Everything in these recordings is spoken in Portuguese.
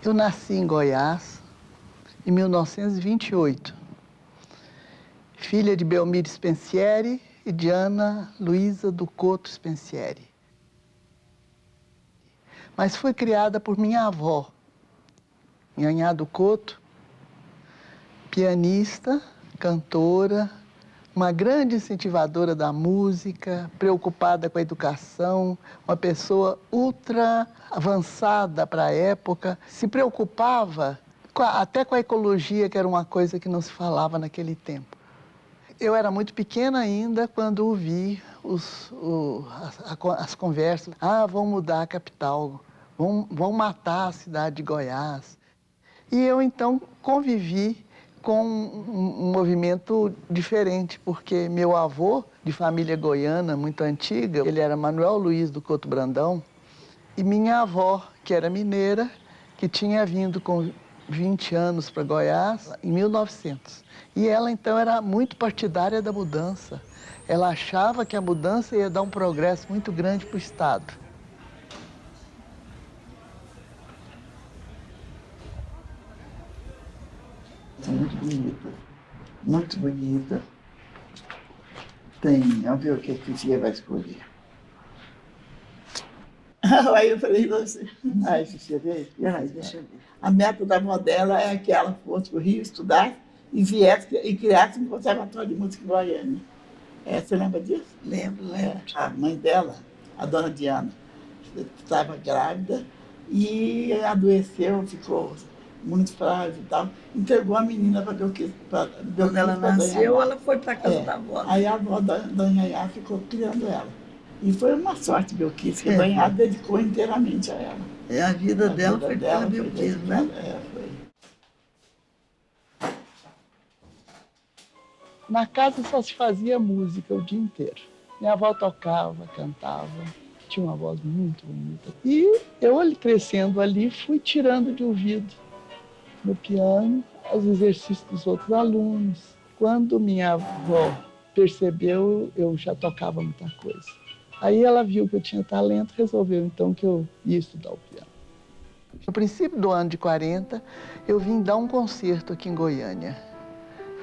Eu nasci em Goiás em 1928, filha de Belmiro Spensieri e de Ana Luísa do Couto Spensieri. Mas fui criada por minha avó, Nhanhá do Couto, pianista, cantora, uma grande incentivadora da música, preocupada com a educação, uma pessoa ultra avançada para a época, se preocupava até com a ecologia, que era uma coisa que não se falava naquele tempo. Eu era muito pequena ainda quando ouvi as conversas. Vão mudar a capital, vão matar a cidade de Goiás. E eu, então, convivi com um movimento diferente, porque meu avô, de família goiana muito antiga, ele era Manuel Luiz do Couto Brandão, e minha avó, que era mineira, que tinha vindo com 20 anos para Goiás em 1900. E ela, então, era muito partidária da mudança. Ela achava que a mudança ia dar um progresso muito grande para o Estado. Muito bonita, muito bonita. Vamos ver o que a Cristina vai escolher. Aí eu falei, você. Aí, Cristina, deixa eu ver. A meta da avó dela é que ela fosse para o Rio estudar e viesse e criasse um conservatório de música em Goiânia. Você lembra disso? Lembro. A mãe dela, a dona Diana, estava grávida e adoeceu, ficou muito frágil e tal. Entregou a menina para Belquis. Quando ela nasceu, ela foi para a casa da avó. Aí a avó da Nhanhá ficou criando ela. E foi uma sorte, Belquis, que a Nhanhá dedicou inteiramente a ela. A vida dela foi pela Belquis, né? Foi. Na casa só se fazia música o dia inteiro. Minha avó tocava, cantava, tinha uma voz muito bonita. E eu, crescendo ali, fui tirando de ouvido no piano os exercícios dos outros alunos. Quando minha avó percebeu, eu já tocava muita coisa. Aí ela viu que eu tinha talento, resolveu então que eu ia estudar o piano. No princípio do ano de 40, eu vim dar um concerto aqui em Goiânia.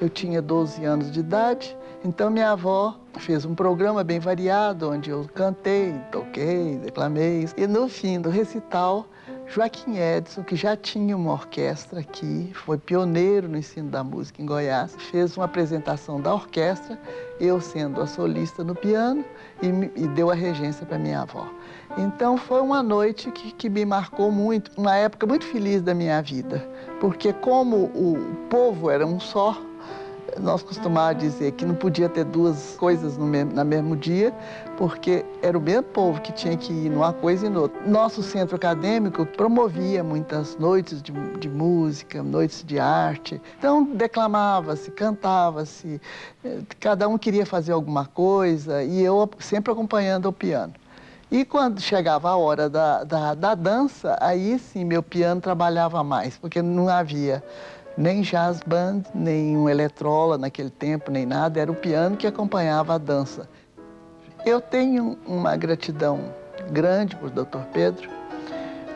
Eu tinha 12 anos de idade, então minha avó fez um programa bem variado, onde eu cantei, toquei, declamei. E no fim do recital, Joaquim Edson, que já tinha uma orquestra aqui, foi pioneiro no ensino da música em Goiás, fez uma apresentação da orquestra, eu sendo a solista no piano, e deu a regência para minha avó. Então foi uma noite que me marcou muito, uma época muito feliz da minha vida, porque como o povo era um só, nós costumávamos dizer que não podia ter duas coisas no mesmo dia, porque era o mesmo povo que tinha que ir numa coisa e noutra. Nosso centro acadêmico promovia muitas noites de música, noites de arte. Então, declamava-se, cantava-se, cada um queria fazer alguma coisa, e eu sempre acompanhando o piano. E quando chegava a hora da dança, aí sim meu piano trabalhava mais, porque não havia nem jazz band, nem um eletrola naquele tempo, nem nada. Era o piano que acompanhava a dança. Eu tenho uma gratidão grande por Dr. Pedro,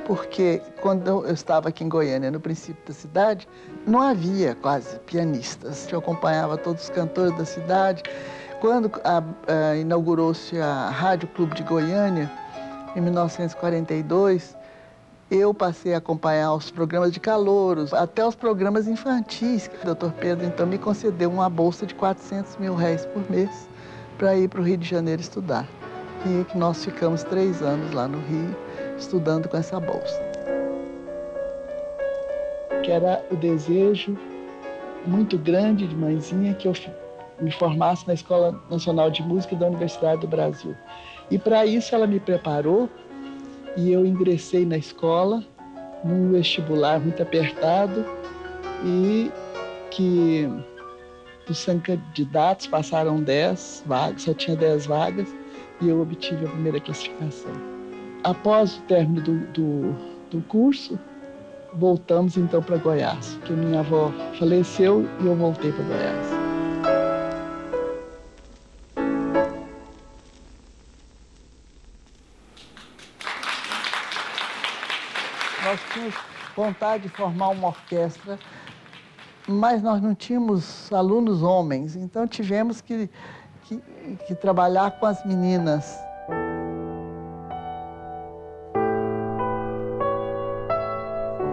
porque quando eu estava aqui em Goiânia, no princípio da cidade, não havia quase pianistas. Eu acompanhava todos os cantores da cidade. Quando inaugurou-se a Rádio Clube de Goiânia, em 1942, eu passei a acompanhar os programas de calouros, até os programas infantis. O Dr. Pedro, então, me concedeu uma bolsa de R$400 mil por mês para ir para o Rio de Janeiro estudar. E nós ficamos 3 anos lá no Rio, estudando com essa bolsa. Que era o desejo muito grande de mãezinha que eu me formasse na Escola Nacional de Música da Universidade do Brasil. E para isso ela me preparou e eu ingressei na escola, num vestibular muito apertado, e que dos 100 candidatos passaram 10 vagas, só tinha 10 vagas, e eu obtive a primeira classificação. Após o término do curso, voltamos então para Goiás, porque minha avó faleceu e eu voltei para Goiás. Nós tínhamos vontade de formar uma orquestra, mas nós não tínhamos alunos homens, então tivemos que trabalhar com as meninas.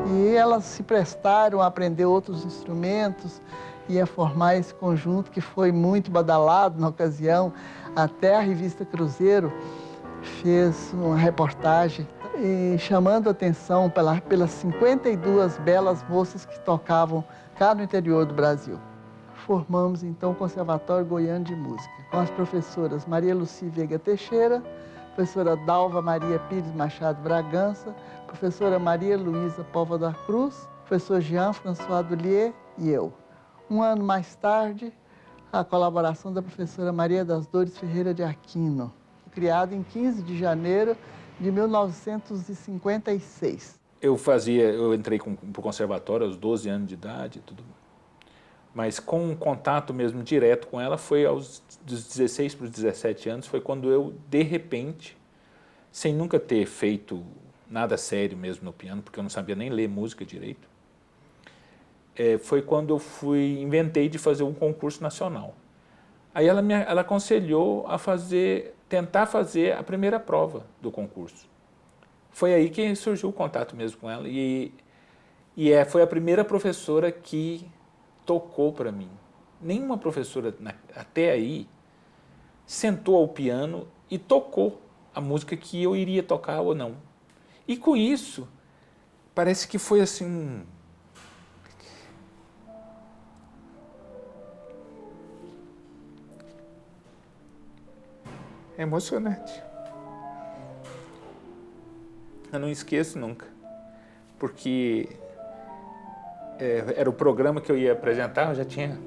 E elas se prestaram a aprender outros instrumentos e a formar esse conjunto que foi muito badalado na ocasião. Até a revista Cruzeiro fez uma reportagem chamando a atenção pelas 52 belas moças que tocavam cá no interior do Brasil. Formamos, então, o Conservatório Goiano de Música, com as professoras Maria Lucy Veiga Teixeira, professora Dalva Maria Pires Machado Bragança, professora Maria Luísa Póvoa da Cruz, professor Jean François Dulier e eu. Um ano mais tarde, a colaboração da professora Maria das Dores Ferreira de Aquino, criada em 15 de janeiro de 1956. Eu entrei para o conservatório aos 12 anos de idade, tudo. Mas com um contato mesmo direto com ela foi dos 16 para os 17 anos, foi quando eu, de repente, sem nunca ter feito nada sério mesmo no piano, porque eu não sabia nem ler música direito, foi quando eu inventei de fazer um concurso nacional. Aí ela aconselhou a tentar fazer a primeira prova do concurso. Foi aí que surgiu o contato mesmo com ela foi a primeira professora que tocou para mim. Nenhuma professora até aí sentou ao piano e tocou a música que eu iria tocar ou não. E com isso, parece que foi assim... É emocionante. Eu não esqueço nunca, porque era o programa que eu ia apresentar, eu já tinha...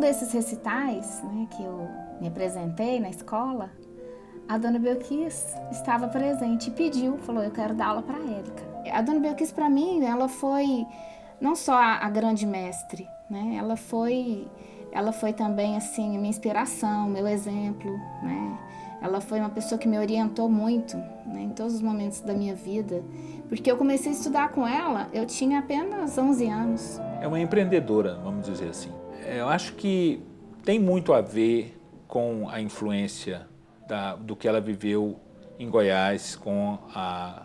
Nesses recitais, né, que eu me apresentei na escola, a dona Belkis estava presente e falou, eu quero dar aula para a Érica. A dona Belkis, para mim, ela foi não só a grande mestre, né, ela foi também, assim, minha inspiração, meu exemplo, né, ela foi uma pessoa que me orientou muito, né, em todos os momentos da minha vida, porque eu comecei a estudar com ela, eu tinha apenas 11 anos. É uma empreendedora, vamos dizer assim. Eu acho que tem muito a ver com a influência do que ela viveu em Goiás com a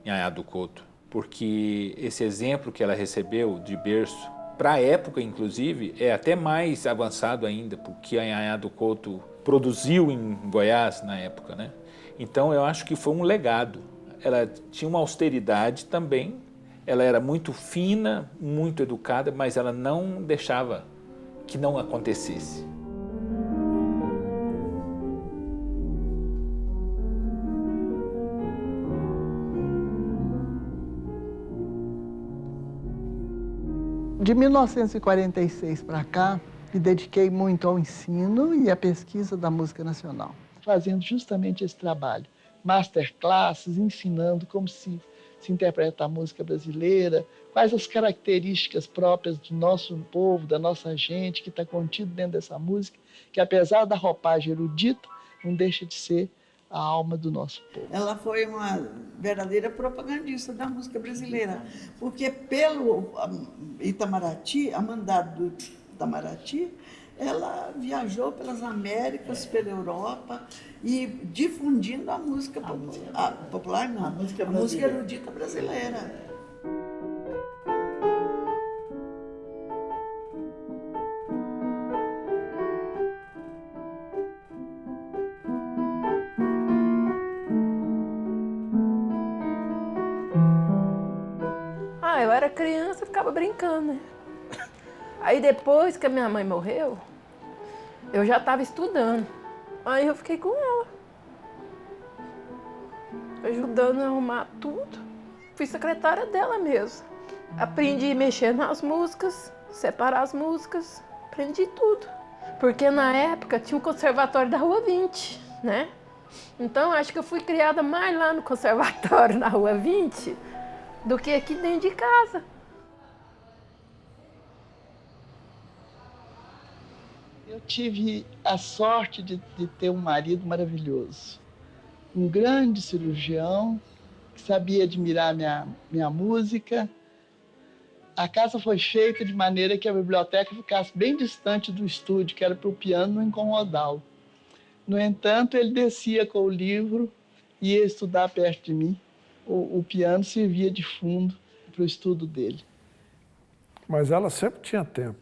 Nhanhá do Couto, porque esse exemplo que ela recebeu de berço, para a época, inclusive, é até mais avançado ainda, porque a Nhanhá do Couto produziu em Goiás na época, né? Então, eu acho que foi um legado. Ela tinha uma austeridade também, ela era muito fina, muito educada, mas ela não deixava que não acontecesse. De 1946 para cá, me dediquei muito ao ensino e à pesquisa da música nacional, fazendo justamente esse trabalho, masterclasses, ensinando como se interpreta a música brasileira, quais as características próprias do nosso povo, da nossa gente, que está contido dentro dessa música, que apesar da roupagem erudita, não deixa de ser a alma do nosso povo. Ela foi uma verdadeira propagandista da música brasileira, porque pelo Itamaraty, a mandado do Itamaraty, ela viajou pelas Américas, pela Europa e difundindo a música popular, não, a música erudita brasileira. Eu era criança, eu ficava brincando, né? Aí depois que a minha mãe morreu, eu já estava estudando. Aí eu fiquei com ela, ajudando a arrumar tudo. fui secretária dela mesmo. Aprendi a mexer nas músicas, separar as músicas, aprendi tudo. Porque na época tinha o conservatório da Rua 20, né? Então acho que eu fui criada mais lá no conservatório na Rua 20 do que aqui dentro de casa. Eu tive a sorte de ter um marido maravilhoso, um grande cirurgião, que sabia admirar minha música. A casa foi feita de maneira que a biblioteca ficasse bem distante do estúdio, que era para o piano não incomodá-lo. No entanto, ele descia com o livro e ia estudar perto de mim. O piano servia de fundo para o estudo dele. Mas ela sempre tinha tempo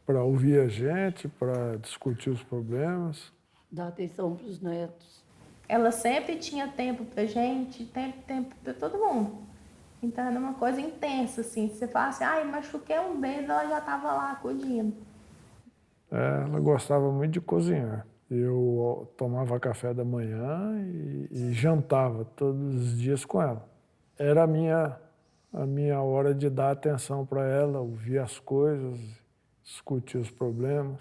para ouvir a gente, para discutir os problemas. Dar atenção para os netos. Ela sempre tinha tempo pra gente, tempo pra todo mundo. Então era uma coisa intensa, assim. Se você falasse, ai, machuquei um dedo, ela já estava lá acudindo. Ela gostava muito de cozinhar. Eu tomava café da manhã e jantava todos os dias com ela. Era a minha hora de dar atenção para ela, ouvir as coisas, discutir os problemas.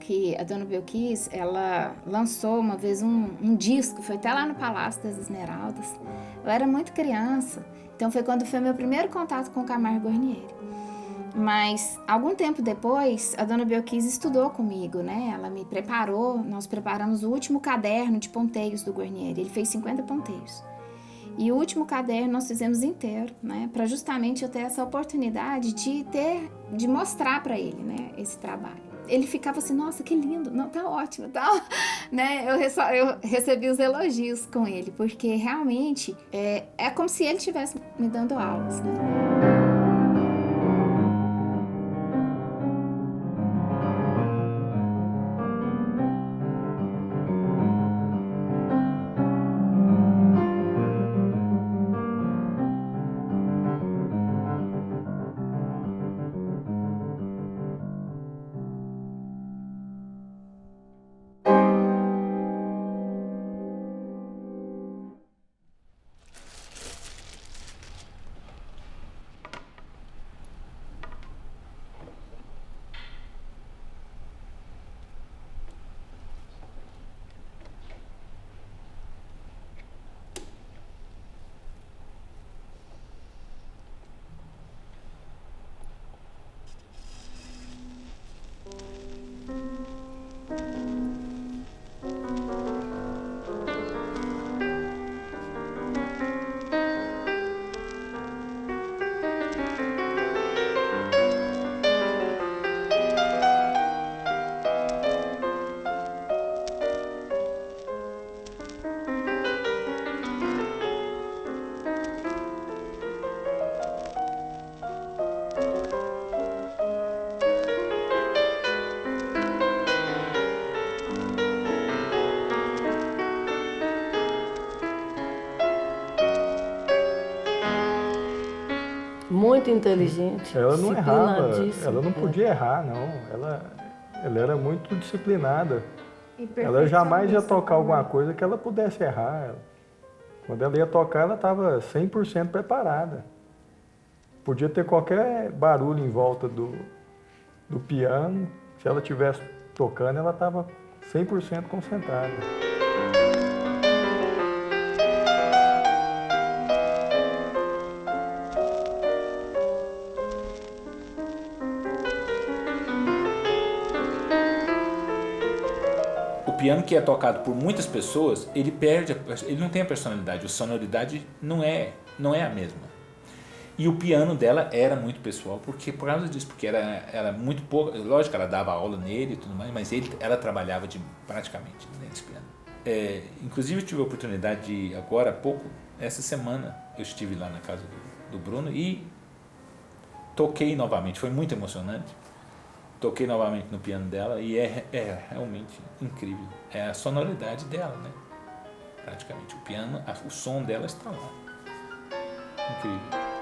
Que a Dona Belkis, ela lançou uma vez um disco, foi até lá no Palácio das Esmeraldas. Eu era muito criança, então foi quando foi meu primeiro contato com o Camargo Guarnieri. Mas, algum tempo depois, a Dona Belkis estudou comigo, né? Ela me preparou, nós preparamos o último caderno de ponteios do Guarnieri. Ele fez 50 ponteios. E o último caderno nós fizemos inteiro, né? Para justamente eu ter essa oportunidade de mostrar para ele, né? Esse trabalho. Ele ficava assim, nossa, que lindo, não, tá ótimo, tá, né? Eu recebi os elogios com ele, porque realmente é como se ele estivesse me dando aulas, né? Muito inteligente. Ela não errava, disciplinadíssima. ela não podia errar, não. Ela era muito disciplinada. E Ela jamais ia perfeccionista tocar alguma também. coisa que ela pudesse errar. Quando ela ia tocar, ela estava 100% preparada. Podia ter qualquer barulho em volta do piano. Se ela estivesse tocando, ela estava 100% concentrada. O piano que é tocado por muitas pessoas, ele não tem a personalidade, a sonoridade não é a mesma. E o piano dela era muito pessoal, por causa disso, porque era muito pouco, lógico, ela dava aula nele e tudo mais, mas ela trabalhava praticamente nesse piano. Inclusive eu tive a oportunidade de, agora há pouco, essa semana, eu estive lá na casa do Bruno e toquei novamente, foi muito emocionante. Toquei novamente no piano dela e é realmente incrível. É a sonoridade dela, né? Praticamente o piano, o som dela está lá. Incrível.